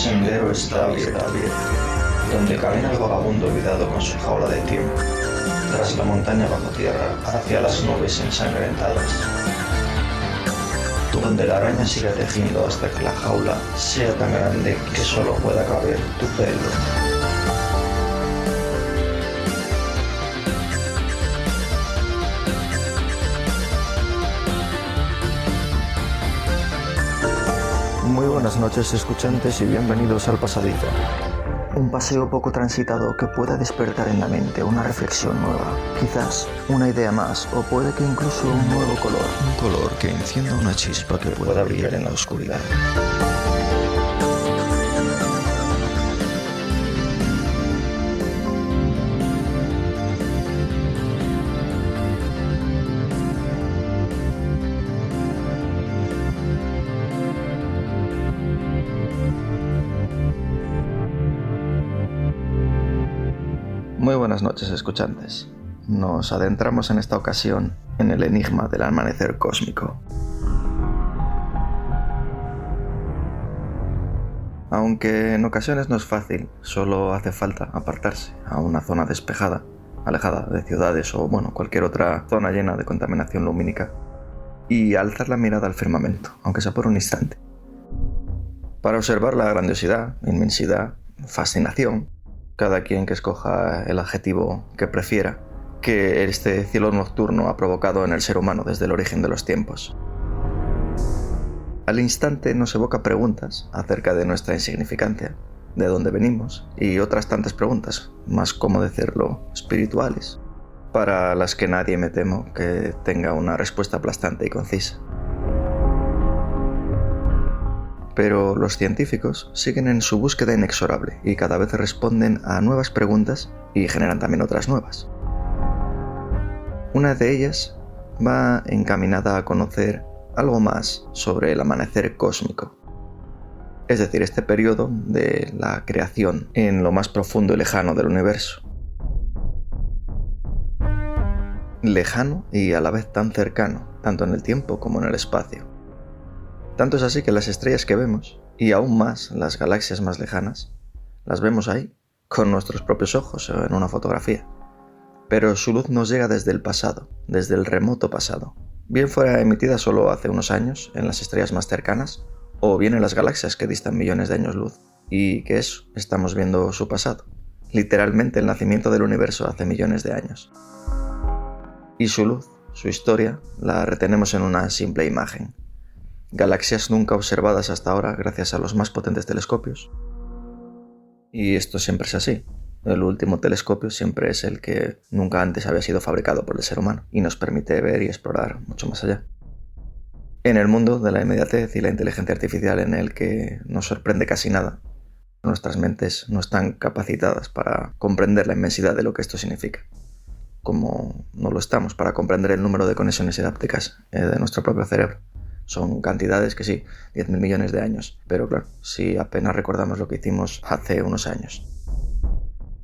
sendero está abierto, donde camina el vagabundo olvidado con su jaula de tiempo, tras la montaña bajo tierra, hacia las nubes ensangrentadas, donde la araña siga tejiendo hasta que la jaula sea tan grande que solo pueda caber tu pelo. Muy buenas noches, escuchantes, y bienvenidos al Pasadito. Un paseo poco transitado que pueda despertar en la mente una reflexión nueva, quizás una idea más, o puede que incluso un nuevo color. Un color que encienda una chispa que pueda brillar en la oscuridad. Muy buenas noches, escuchantes. Nos adentramos en esta ocasión en el enigma del amanecer cósmico. Aunque en ocasiones no es fácil, solo hace falta apartarse a una zona despejada, alejada de ciudades o cualquier otra zona llena de contaminación lumínica, y alzar la mirada al firmamento, aunque sea por un instante, para observar la grandiosidad, inmensidad, fascinación, cada quien que escoja el adjetivo que prefiera, que este cielo nocturno ha provocado en el ser humano desde el origen de los tiempos. Al instante nos evoca preguntas acerca de nuestra insignificancia, de dónde venimos, y otras tantas preguntas, más cómo decirlo, espirituales, para las que nadie, me temo, que tenga una respuesta aplastante y concisa. Pero los científicos siguen en su búsqueda inexorable y cada vez responden a nuevas preguntas y generan también otras nuevas. Una de ellas va encaminada a conocer algo más sobre el amanecer cósmico, es decir, este periodo de la creación en lo más profundo y lejano del universo. Lejano y a la vez tan cercano, tanto en el tiempo como en el espacio. Tanto es así que las estrellas que vemos, y aún más las galaxias más lejanas, las vemos ahí, con nuestros propios ojos o en una fotografía. Pero su luz nos llega desde el pasado, desde el remoto pasado. Bien fuera emitida solo hace unos años en las estrellas más cercanas, o bien en las galaxias que distan millones de años luz. Y que eso, estamos viendo su pasado. Literalmente el nacimiento del universo hace millones de años. Y su luz, su historia, la retenemos en una simple imagen. Galaxias nunca observadas hasta ahora gracias a los más potentes telescopios. Y esto siempre es así. El último telescopio siempre es el que nunca antes había sido fabricado por el ser humano y nos permite ver y explorar mucho más allá. En el mundo de la inmediatez y la inteligencia artificial, en el que nos sorprende casi nada, nuestras mentes no están capacitadas para comprender la inmensidad de lo que esto significa, como no lo estamos para comprender el número de conexiones sinápticas de nuestro propio cerebro. Son cantidades que sí, 10.000 millones de años, pero claro, si apenas recordamos lo que hicimos hace unos años.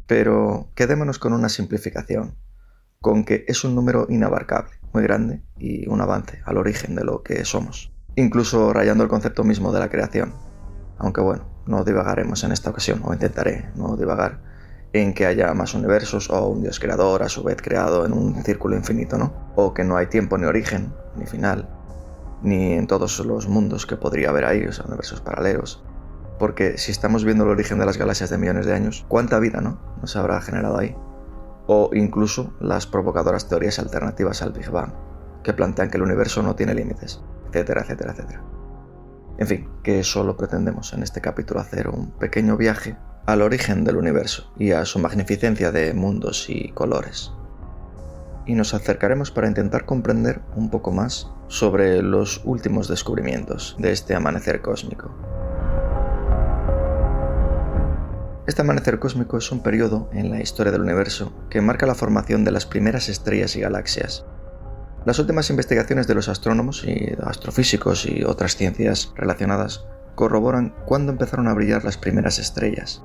Pero quedémonos con una simplificación, con que es un número inabarcable, muy grande y un avance al origen de lo que somos, incluso rayando el concepto mismo de la creación. Aunque no divagaremos en esta ocasión, o intentaré no divagar en que haya más universos o un Dios creador a su vez creado en un círculo infinito, ¿no? O que no hay tiempo ni origen, ni final, ni en todos los mundos que podría haber ahí, o sea, universos paralelos. Porque si estamos viendo el origen de las galaxias de millones de años, ¿cuánta vida no se habrá generado ahí? O incluso las provocadoras teorías alternativas al Big Bang, que plantean que el universo no tiene límites, etcétera, etcétera, etcétera. En fin, que solo pretendemos en este capítulo hacer un pequeño viaje al origen del universo y a su magnificencia de mundos y colores. Y nos acercaremos para intentar comprender un poco más sobre los últimos descubrimientos de este amanecer cósmico. Este amanecer cósmico es un periodo en la historia del universo que marca la formación de las primeras estrellas y galaxias. Las últimas investigaciones de los astrónomos y astrofísicos y otras ciencias relacionadas corroboran cuándo empezaron a brillar las primeras estrellas.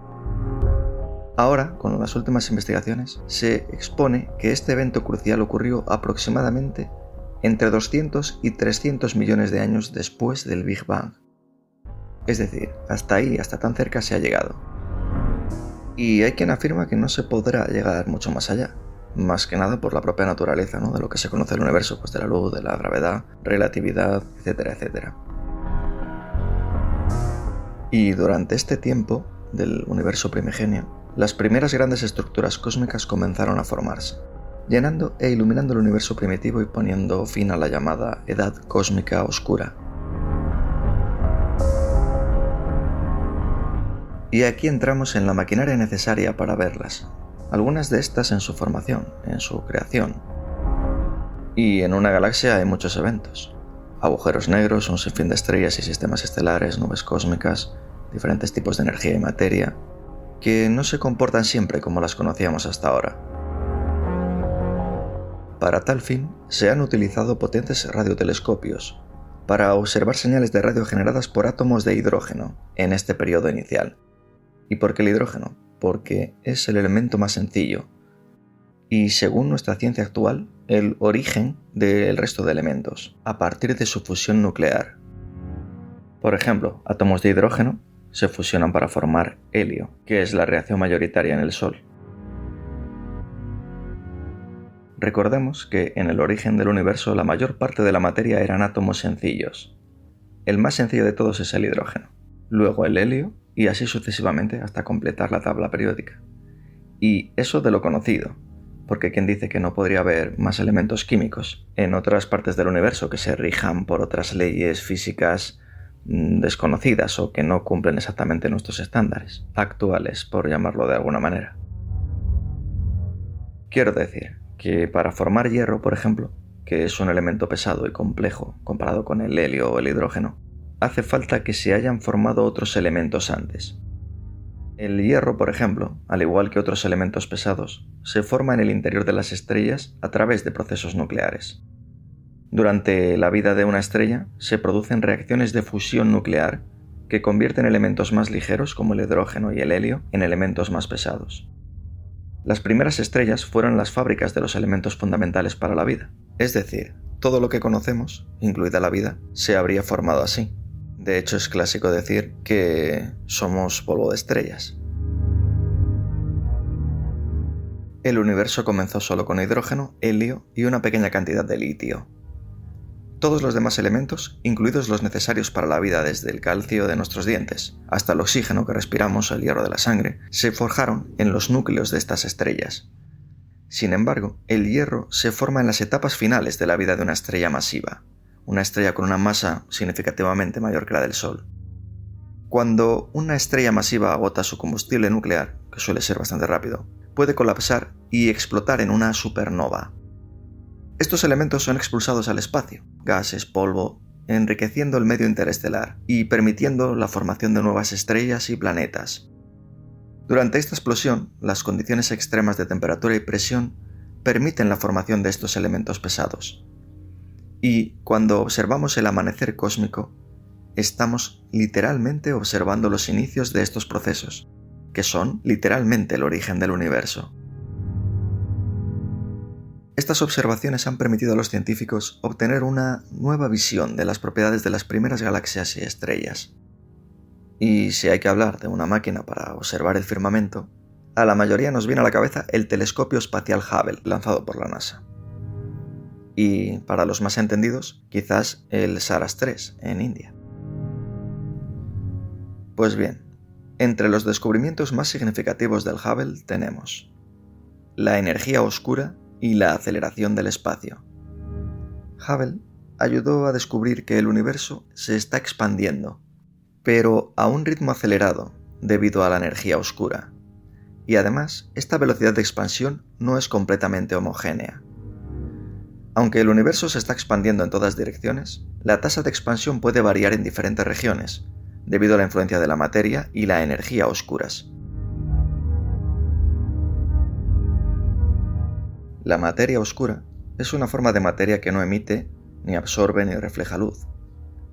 Ahora, con las últimas investigaciones, se expone que este evento crucial ocurrió aproximadamente entre 200 y 300 millones de años después del Big Bang. Es decir, hasta ahí, hasta tan cerca se ha llegado. Y hay quien afirma que no se podrá llegar mucho más allá, más que nada por la propia naturaleza, ¿no?, de lo que se conoce del universo, pues de la luz, de la gravedad, relatividad, etcétera, etcétera. Y durante este tiempo del universo primigenio, las primeras grandes estructuras cósmicas comenzaron a formarse, llenando e iluminando el universo primitivo y poniendo fin a la llamada Edad Cósmica Oscura. Y aquí entramos en la maquinaria necesaria para verlas, algunas de estas en su formación, en su creación. Y en una galaxia hay muchos eventos: agujeros negros, un sinfín de estrellas y sistemas estelares, nubes cósmicas, diferentes tipos de energía y materia, que no se comportan siempre como las conocíamos hasta ahora. Para tal fin, se han utilizado potentes radiotelescopios para observar señales de radio generadas por átomos de hidrógeno en este periodo inicial. ¿Y por qué el hidrógeno? Porque es el elemento más sencillo y, según nuestra ciencia actual, el origen del resto de elementos, a partir de su fusión nuclear. Por ejemplo, átomos de hidrógeno se fusionan para formar helio, que es la reacción mayoritaria en el Sol. Recordemos que en el origen del universo la mayor parte de la materia eran átomos sencillos. El más sencillo de todos es el hidrógeno, luego el helio y así sucesivamente hasta completar la tabla periódica. Y eso de lo conocido, porque quien dice que no podría haber más elementos químicos en otras partes del universo que se rijan por otras leyes físicas desconocidas o que no cumplen exactamente nuestros estándares actuales, por llamarlo de alguna manera. Quiero decir que para formar hierro, por ejemplo, que es un elemento pesado y complejo comparado con el helio o el hidrógeno, hace falta que se hayan formado otros elementos antes. El hierro, por ejemplo, al igual que otros elementos pesados, se forma en el interior de las estrellas a través de procesos nucleares. Durante la vida de una estrella se producen reacciones de fusión nuclear que convierten elementos más ligeros como el hidrógeno y el helio en elementos más pesados. Las primeras estrellas fueron las fábricas de los elementos fundamentales para la vida, es decir, todo lo que conocemos, incluida la vida, se habría formado así. De hecho, es clásico decir que somos polvo de estrellas. El universo comenzó solo con hidrógeno, helio y una pequeña cantidad de litio. Todos los demás elementos, incluidos los necesarios para la vida desde el calcio de nuestros dientes hasta el oxígeno que respiramos o el hierro de la sangre, se forjaron en los núcleos de estas estrellas. Sin embargo, el hierro se forma en las etapas finales de la vida de una estrella masiva, una estrella con una masa significativamente mayor que la del Sol. Cuando una estrella masiva agota su combustible nuclear, que suele ser bastante rápido, puede colapsar y explotar en una supernova. Estos elementos son expulsados al espacio, gases, polvo, enriqueciendo el medio interestelar y permitiendo la formación de nuevas estrellas y planetas. Durante esta explosión, las condiciones extremas de temperatura y presión permiten la formación de estos elementos pesados. Y cuando observamos el amanecer cósmico, estamos literalmente observando los inicios de estos procesos, que son literalmente el origen del universo. Estas observaciones han permitido a los científicos obtener una nueva visión de las propiedades de las primeras galaxias y estrellas. Y si hay que hablar de una máquina para observar el firmamento, a la mayoría nos viene a la cabeza el telescopio espacial Hubble, lanzado por la NASA. Y para los más entendidos, quizás el Saras 3 en India. Pues bien, entre los descubrimientos más significativos del Hubble tenemos la energía oscura y la aceleración del espacio. Hubble ayudó a descubrir que el universo se está expandiendo, pero a un ritmo acelerado debido a la energía oscura. Y además, esta velocidad de expansión no es completamente homogénea. Aunque el universo se está expandiendo en todas direcciones, la tasa de expansión puede variar en diferentes regiones, debido a la influencia de la materia y la energía oscuras. La materia oscura es una forma de materia que no emite, ni absorbe ni refleja luz,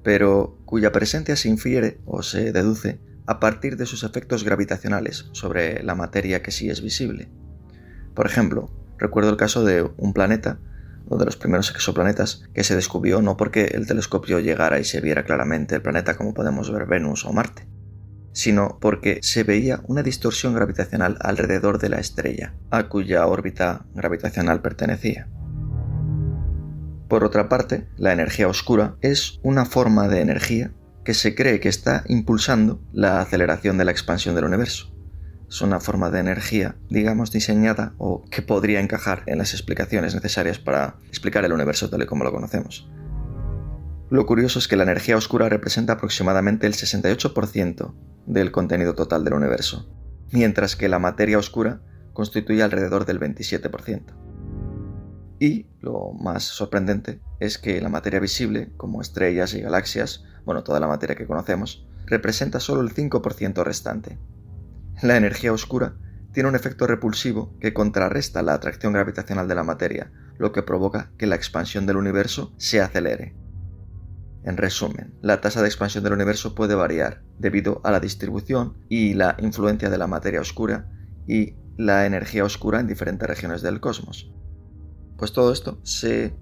pero cuya presencia se infiere o se deduce a partir de sus efectos gravitacionales sobre la materia que sí es visible. Por ejemplo, recuerdo el caso de un planeta o de los primeros exoplanetas que se descubrió no porque el telescopio llegara y se viera claramente el planeta como podemos ver Venus o Marte, sino porque se veía una distorsión gravitacional alrededor de la estrella, a cuya órbita gravitacional pertenecía. Por otra parte, la energía oscura es una forma de energía que se cree que está impulsando la aceleración de la expansión del universo. Es una forma de energía, digamos, diseñada o que podría encajar en las explicaciones necesarias para explicar el universo tal y como lo conocemos. Lo curioso es que la energía oscura representa aproximadamente el 68% del contenido total del universo, mientras que la materia oscura constituye alrededor del 27%. Y lo más sorprendente es que la materia visible, como estrellas y galaxias, toda la materia que conocemos, representa solo el 5% restante. La energía oscura tiene un efecto repulsivo que contrarresta la atracción gravitacional de la materia, lo que provoca que la expansión del universo se acelere. En resumen, la tasa de expansión del universo puede variar debido a la distribución y la influencia de la materia oscura y la energía oscura en diferentes regiones del cosmos. Pues todo esto se,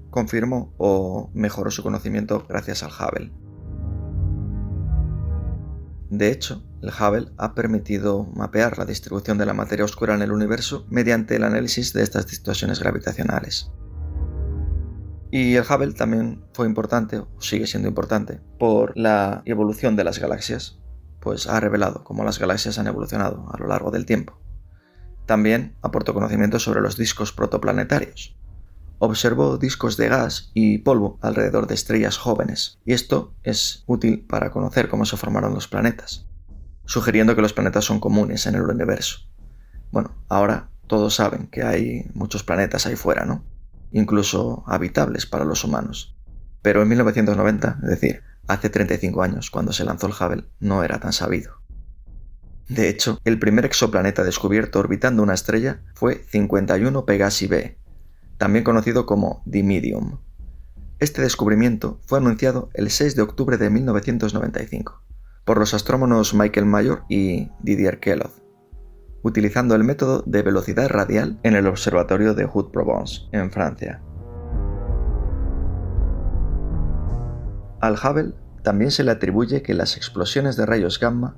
confirmó o mejoró su conocimiento gracias al Hubble. De hecho, el Hubble ha permitido mapear la distribución de la materia oscura en el universo mediante el análisis de estas distorsiones gravitacionales. Y el Hubble también fue importante, o sigue siendo importante, por la evolución de las galaxias, pues ha revelado cómo las galaxias han evolucionado a lo largo del tiempo. También aportó conocimiento sobre los discos protoplanetarios. Observó discos de gas y polvo alrededor de estrellas jóvenes, y esto es útil para conocer cómo se formaron los planetas, sugiriendo que los planetas son comunes en el universo. Ahora todos saben que hay muchos planetas ahí fuera, ¿no? Incluso habitables para los humanos. Pero en 1990, es decir, hace 35 años, cuando se lanzó el Hubble, no era tan sabido. De hecho, el primer exoplaneta descubierto orbitando una estrella fue 51 Pegasi b, también conocido como Dimidium. Este descubrimiento fue anunciado el 6 de octubre de 1995 por los astrónomos Michael Major y Didier Queloz, utilizando el método de velocidad radial en el observatorio de Houts-Provence, en Francia. Al Hubble también se le atribuye que las explosiones de rayos gamma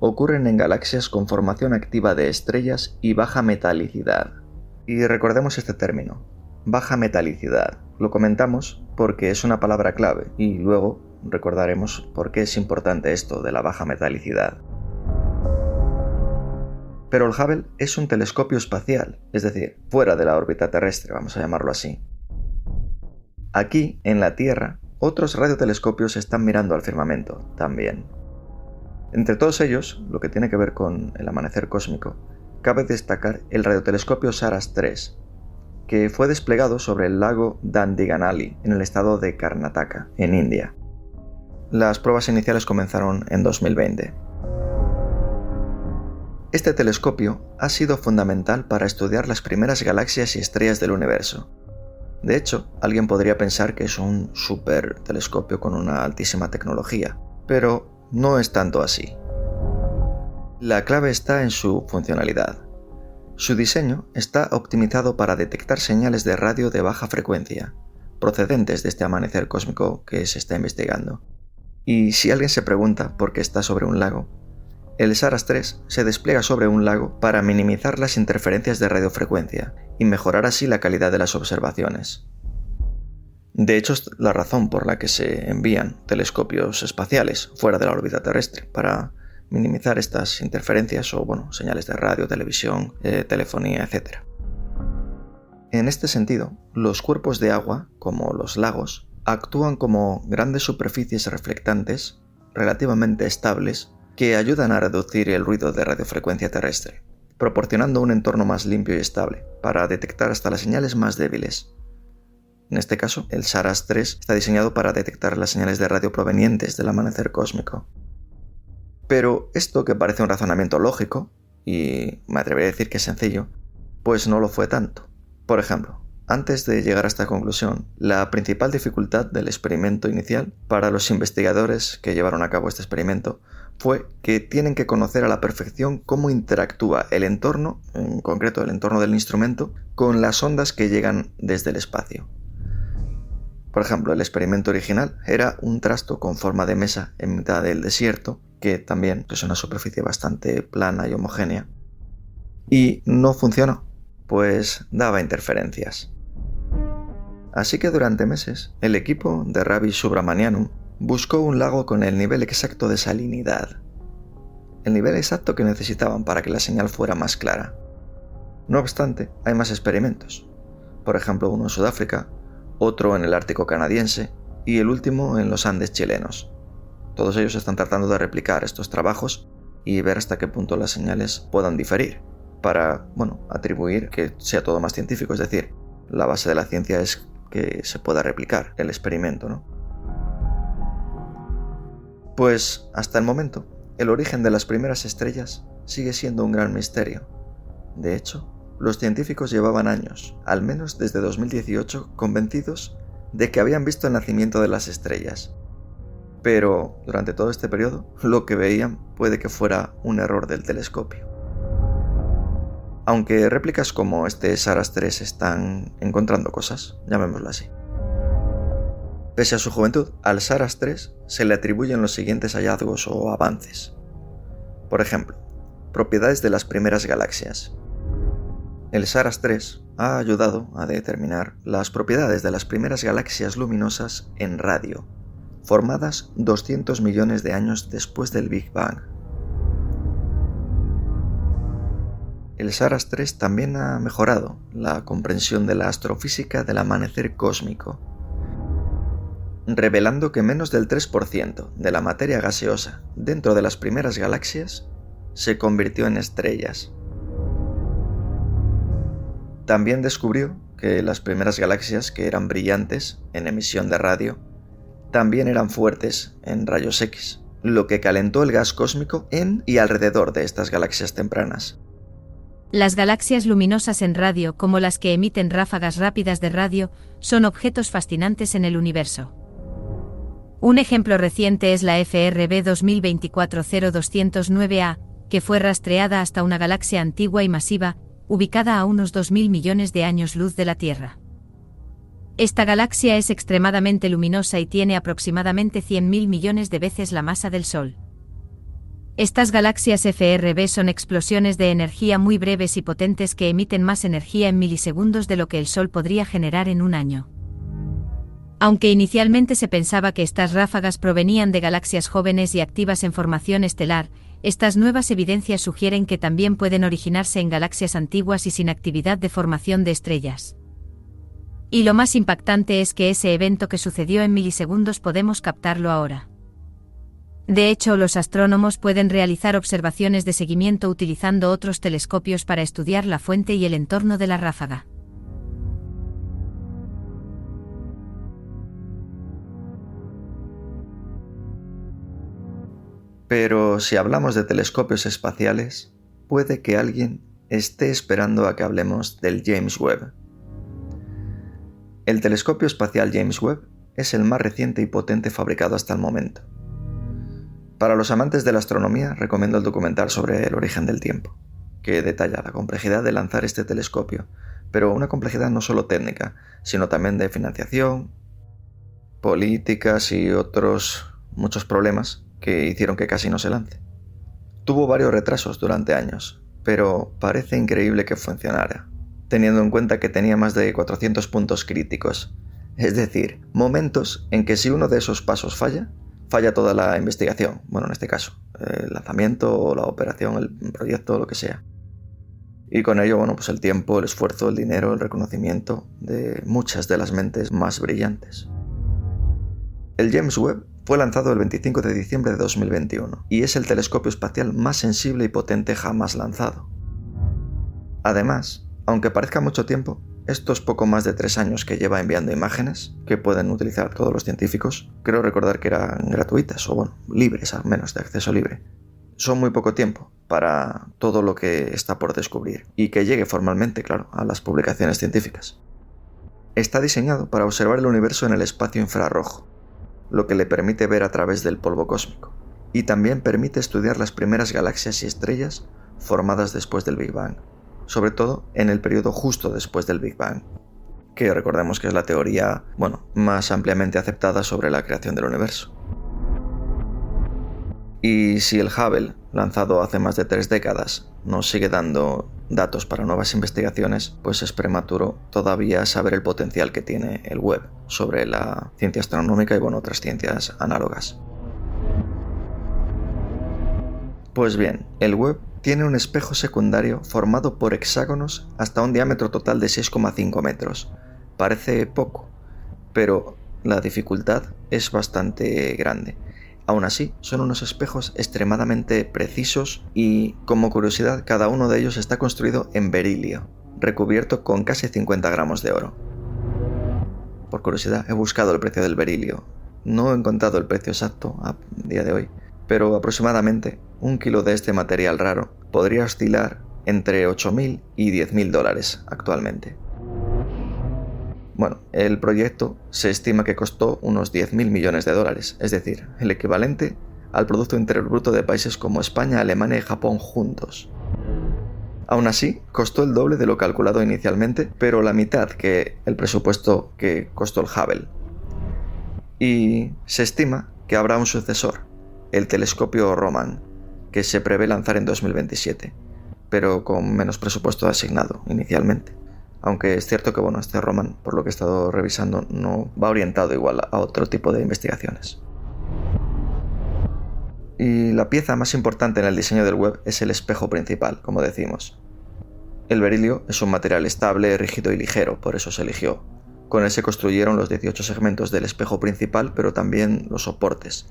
ocurren en galaxias con formación activa de estrellas y baja metalicidad. Y recordemos este término, baja metalicidad. Lo comentamos porque es una palabra clave y luego recordaremos por qué es importante esto de la baja metalicidad. Pero el Hubble es un telescopio espacial, es decir, fuera de la órbita terrestre, vamos a llamarlo así. Aquí, en la Tierra, otros radiotelescopios están mirando al firmamento también. Entre todos ellos, lo que tiene que ver con el amanecer cósmico, cabe destacar el radiotelescopio Saras-3, que fue desplegado sobre el lago Dandiganali, en el estado de Karnataka, en India. Las pruebas iniciales comenzaron en 2020. Este telescopio ha sido fundamental para estudiar las primeras galaxias y estrellas del universo. De hecho, alguien podría pensar que es un super telescopio con una altísima tecnología, pero no es tanto así. La clave está en su funcionalidad. Su diseño está optimizado para detectar señales de radio de baja frecuencia, procedentes de este amanecer cósmico que se está investigando. Y si alguien se pregunta por qué está sobre un lago, el Saras-3 se despliega sobre un lago para minimizar las interferencias de radiofrecuencia y mejorar así la calidad de las observaciones. De hecho, es la razón por la que se envían telescopios espaciales fuera de la órbita terrestre, para minimizar estas interferencias o, señales de radio, televisión, telefonía, etc. En este sentido, los cuerpos de agua, como los lagos, actúan como grandes superficies reflectantes relativamente estables que ayudan a reducir el ruido de radiofrecuencia terrestre, proporcionando un entorno más limpio y estable para detectar hasta las señales más débiles. En este caso, el Saras-3 está diseñado para detectar las señales de radio provenientes del amanecer cósmico. Pero esto, que parece un razonamiento lógico, y me atrevería a decir que es sencillo, pues no lo fue tanto. Por ejemplo, Antes de llegar a esta conclusión, la principal dificultad del experimento inicial para los investigadores que llevaron a cabo este experimento fue que tienen que conocer a la perfección cómo interactúa el entorno, en concreto el entorno del instrumento, con las ondas que llegan desde el espacio. Por ejemplo, el experimento original era un trasto con forma de mesa en mitad del desierto, que también es una superficie bastante plana y homogénea, y no funcionó, pues daba interferencias. Así que durante meses, el equipo de Ravi Subramanian buscó un lago con el nivel exacto de salinidad, el nivel exacto que necesitaban para que la señal fuera más clara. No obstante, hay más experimentos, por ejemplo uno en Sudáfrica, otro en el Ártico canadiense y el último en los Andes chilenos. Todos ellos están tratando de replicar estos trabajos y ver hasta qué punto las señales puedan diferir, para, atribuir que sea todo más científico, es decir, la base de la ciencia es que se pueda replicar el experimento, ¿no? Pues hasta el momento, el origen de las primeras estrellas sigue siendo un gran misterio. De hecho, los científicos llevaban años, al menos desde 2018, convencidos de que habían visto el nacimiento de las estrellas. Pero durante todo este periodo, lo que veían puede que fuera un error del telescopio. Aunque réplicas como este SARAS-3 están encontrando cosas, llamémoslo así. Pese a su juventud, al SARAS-3 se le atribuyen los siguientes hallazgos o avances. Por ejemplo, propiedades de las primeras galaxias. El SARAS-3 ha ayudado a determinar las propiedades de las primeras galaxias luminosas en radio, formadas 200 millones de años después del Big Bang. El SARAS-3 también ha mejorado la comprensión de la astrofísica del amanecer cósmico, revelando que menos del 3% de la materia gaseosa dentro de las primeras galaxias se convirtió en estrellas. También descubrió que las primeras galaxias que eran brillantes en emisión de radio también eran fuertes en rayos X, lo que calentó el gas cósmico en y alrededor de estas galaxias tempranas. Las galaxias luminosas en radio, como las que emiten ráfagas rápidas de radio, son objetos fascinantes en el universo. Un ejemplo reciente es la FRB 2024-0209A, que fue rastreada hasta una galaxia antigua y masiva, ubicada a unos 2.000 millones de años luz de la Tierra. Esta galaxia es extremadamente luminosa y tiene aproximadamente 100.000 millones de veces la masa del Sol. Estas galaxias FRB son explosiones de energía muy breves y potentes que emiten más energía en milisegundos de lo que el Sol podría generar en un año. Aunque inicialmente se pensaba que estas ráfagas provenían de galaxias jóvenes y activas en formación estelar, estas nuevas evidencias sugieren que también pueden originarse en galaxias antiguas y sin actividad de formación de estrellas. Y lo más impactante es que ese evento que sucedió en milisegundos podemos captarlo ahora. De hecho, los astrónomos pueden realizar observaciones de seguimiento utilizando otros telescopios para estudiar la fuente y el entorno de la ráfaga. Pero si hablamos de telescopios espaciales, puede que alguien esté esperando a que hablemos del James Webb. El telescopio espacial James Webb es el más reciente y potente fabricado hasta el momento. Para los amantes de la astronomía, recomiendo el documental sobre el origen del tiempo, que detalla la complejidad de lanzar este telescopio, pero una complejidad no solo técnica, sino también de financiación, políticas y otros muchos problemas que hicieron que casi no se lance. Tuvo varios retrasos durante años, pero parece increíble que funcionara, teniendo en cuenta que tenía más de 400 puntos críticos, es decir, momentos en que si uno de esos pasos falla toda la investigación, en este caso, el lanzamiento o la operación, el proyecto, lo que sea. Y con ello, pues el tiempo, el esfuerzo, el dinero, el reconocimiento de muchas de las mentes más brillantes. El James Webb fue lanzado el 25 de diciembre de 2021 y es el telescopio espacial más sensible y potente jamás lanzado. Además, aunque parezca mucho tiempo, estos poco más de 3 años que lleva enviando imágenes, que pueden utilizar todos los científicos, creo recordar que eran gratuitas o libres, al menos de acceso libre, son muy poco tiempo para todo lo que está por descubrir y que llegue formalmente, claro, a las publicaciones científicas. Está diseñado para observar el universo en el espacio infrarrojo, lo que le permite ver a través del polvo cósmico, y también permite estudiar las primeras galaxias y estrellas formadas después del Big Bang, sobre todo en el periodo justo después del Big Bang, que recordemos que es la teoría, más ampliamente aceptada sobre la creación del universo. Y si el Hubble, lanzado hace más de 3 décadas, nos sigue dando datos para nuevas investigaciones, pues es prematuro todavía saber el potencial que tiene el Webb sobre la ciencia astronómica y otras ciencias análogas. Pues bien, el Webb tiene un espejo secundario formado por hexágonos hasta un diámetro total de 6,5 metros. Parece poco, pero la dificultad es bastante grande. Aún así, son unos espejos extremadamente precisos y, como curiosidad, cada uno de ellos está construido en berilio, recubierto con casi 50 gramos de oro. Por curiosidad, he buscado el precio del berilio. No he encontrado el precio exacto a día de hoy, pero aproximadamente un kilo de este material raro podría oscilar entre 8.000 y 10.000 dólares actualmente. El proyecto se estima que costó unos 10.000 millones de dólares, es decir, el equivalente al Producto Interior Bruto de países como España, Alemania y Japón juntos. Aún así, costó el doble de lo calculado inicialmente, pero la mitad que el presupuesto que costó el Hubble. Y se estima que habrá un sucesor, el telescopio Roman, que se prevé lanzar en 2027, pero con menos presupuesto asignado inicialmente. Aunque es cierto que este Roman, por lo que he estado revisando, no va orientado igual a otro tipo de investigaciones. Y la pieza más importante en el diseño del Webb es el espejo principal, como decimos. El berilio es un material estable, rígido y ligero, por eso se eligió. Con él se construyeron los 18 segmentos del espejo principal, pero también los soportes.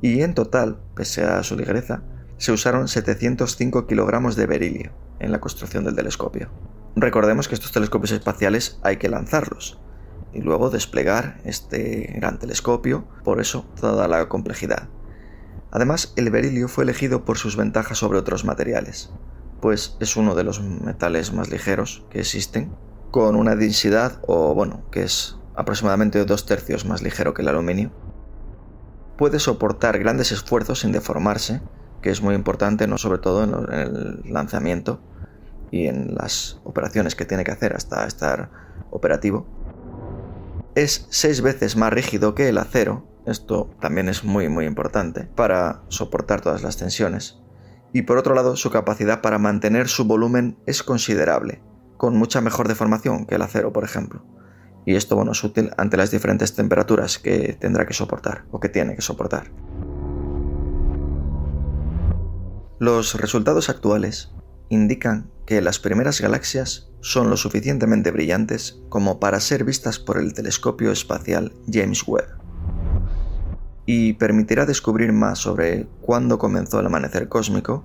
Y en total, pese a su ligereza, se usaron 705 kilogramos de berilio en la construcción del telescopio. Recordemos que estos telescopios espaciales hay que lanzarlos y luego desplegar este gran telescopio, por eso toda la complejidad. Además, el berilio fue elegido por sus ventajas sobre otros materiales, pues es uno de los metales más ligeros que existen, con una densidad, que es aproximadamente 2/3 más ligero que el aluminio. Puede soportar grandes esfuerzos sin deformarse, que es muy importante, sobre todo en el lanzamiento y en las operaciones que tiene que hacer hasta estar operativo. Es 6 veces más rígido que el acero, esto también es muy importante para soportar todas las tensiones. Y por otro lado, su capacidad para mantener su volumen es considerable, con mucha mejor deformación que el acero, por ejemplo. Y esto es útil ante las diferentes temperaturas que tendrá que soportar o que tiene que soportar. Los resultados actuales indican que las primeras galaxias son lo suficientemente brillantes como para ser vistas por el telescopio espacial James Webb, y permitirá descubrir más sobre cuándo comenzó el amanecer cósmico,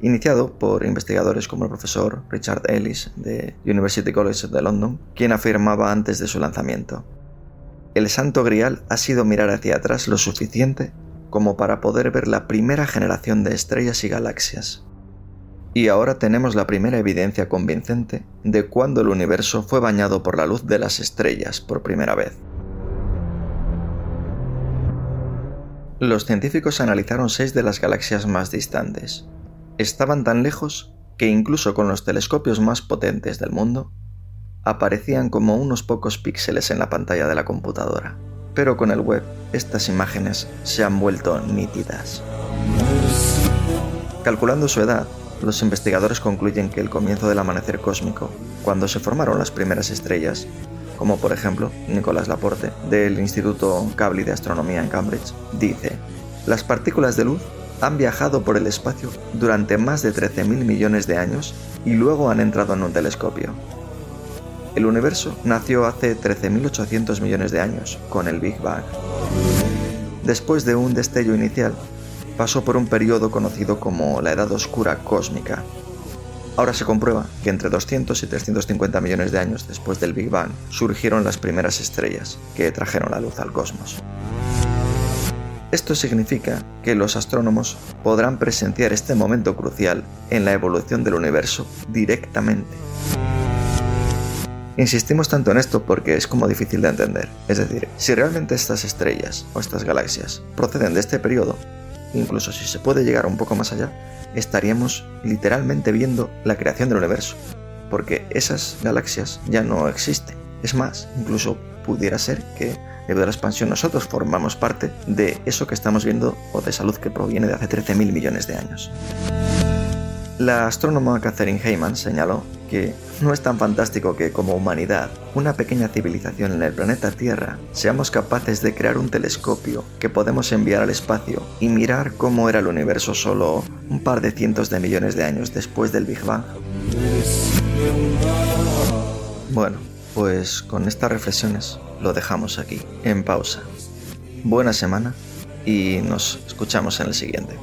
iniciado por investigadores como el profesor Richard Ellis de University College de London, quien afirmaba antes de su lanzamiento: el santo grial ha sido mirar hacia atrás lo suficiente como para poder ver la primera generación de estrellas y galaxias. Y ahora tenemos la primera evidencia convincente de cuándo el universo fue bañado por la luz de las estrellas por primera vez. Los científicos analizaron 6 de las galaxias más distantes. Estaban tan lejos que incluso con los telescopios más potentes del mundo, aparecían como unos pocos píxeles en la pantalla de la computadora. Pero con el Webb, estas imágenes se han vuelto nítidas. Calculando su edad, los investigadores concluyen que el comienzo del amanecer cósmico, cuando se formaron las primeras estrellas, como por ejemplo Nicolas Laporte, del Instituto Kavli de Astronomía en Cambridge, dice: las partículas de luz han viajado por el espacio durante más de 13.000 millones de años y luego han entrado en un telescopio. El universo nació hace 13.800 millones de años, con el Big Bang. Después de un destello inicial, pasó por un periodo conocido como la Edad Oscura Cósmica. Ahora se comprueba que entre 200 y 350 millones de años después del Big Bang surgieron las primeras estrellas que trajeron la luz al cosmos. Esto significa que los astrónomos podrán presenciar este momento crucial en la evolución del universo directamente. Insistimos tanto en esto porque es como difícil de entender. Es decir, si realmente estas estrellas o estas galaxias proceden de este periodo, incluso si se puede llegar un poco más allá, estaríamos literalmente viendo la creación del universo, porque esas galaxias ya no existen. Es más, incluso pudiera ser que debido a la expansión nosotros formamos parte de eso que estamos viendo o de esa luz que proviene de hace 13.000 millones de años. La astrónoma Catherine Heyman señaló que no es tan fantástico que como humanidad, una pequeña civilización en el planeta Tierra, seamos capaces de crear un telescopio que podemos enviar al espacio y mirar cómo era el universo solo un par de cientos de millones de años después del Big Bang. Bueno, pues con estas reflexiones lo dejamos aquí, en pausa. Buena semana y nos escuchamos en el siguiente.